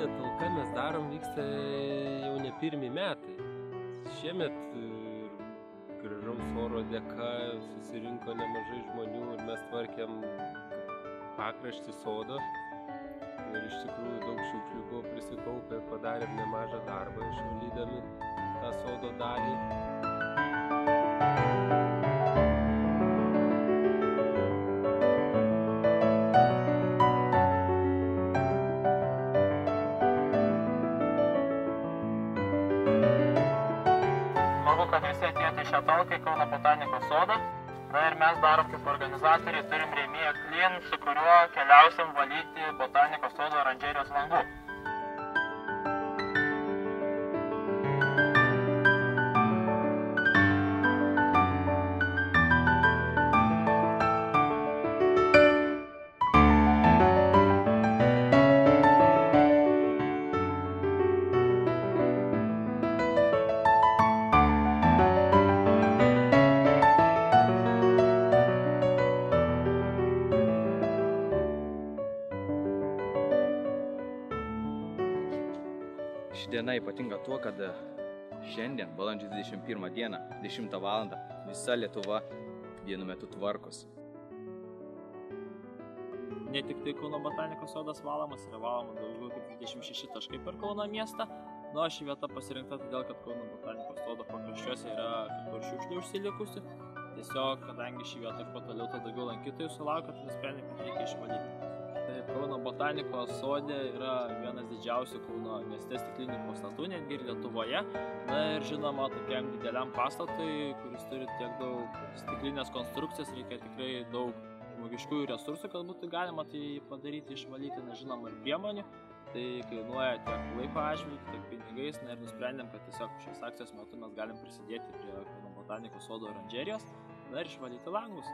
Kalėdinė talka mes darom vyksta jau ne pirmi metai. Šiemet gražaus oro dėka susirinko nemažai žmonių ir mes tvarkėm pakraštį sodo. Ir iš tikrųjų daug šiukšlių buvo prisikaupę ir padarėm nemažą darbą išvalydami tą sodo dalį. Smagu, kad visi atėjote į šią talką į Kauno botanikos sodą. Na ir mes darom kaip organizatoriai, turim rėmėją Clean, su kuriuo keliausim valyti botanikos sodo oranžerijos langų. Ši diena ypatinga tuo, kad šiandien, balandžio 21 dieną, 10 val. Visa Lietuva vienu metu tvarkosi. Ne tik tai Kauno botanikos sodas valomas, yra valoma daugiau kaip 26 taškai per Kauno miestą. Nu, ši vieta pasirinkta todėl, kad Kauno botanikos sodo pakraščiuose yra kur šiukšlių užsilikusi. Tiesiog, kadangi ši vieta kuo toliau, to daugiau lankytojų sulaukia, tai nusprendėm, kad reikia išvalyti. Kauno botanikos sode yra vienas didžiausių Kauno mieste stiklinių pastatų, netgi ir Lietuvoje. Na ir žinoma, tokiam dideliam pastatui, kuris turi tiek daug stiklinės konstrukcijos, reikia tikrai daug žmogiškųjų resursų, kad būtų galima tai padaryti, išvalyti, nežinoma, ir priemonių. Tai kainuoja tiek laiko atžvilgiu, tiek pinigais. Na ir nusprendėm, kad tiesiog šios akcijos metu mes galim prisidėti prie Kauno botanikos sodo oranžerijos, na ir išvalyti langus.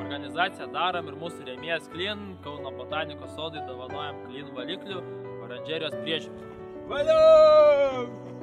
Organizaciją darom ir mūsų rėmėjas Clean, Kauno botanikos sodui dovanojam Clean valiklių oranžerijos priežiūros. Valiau!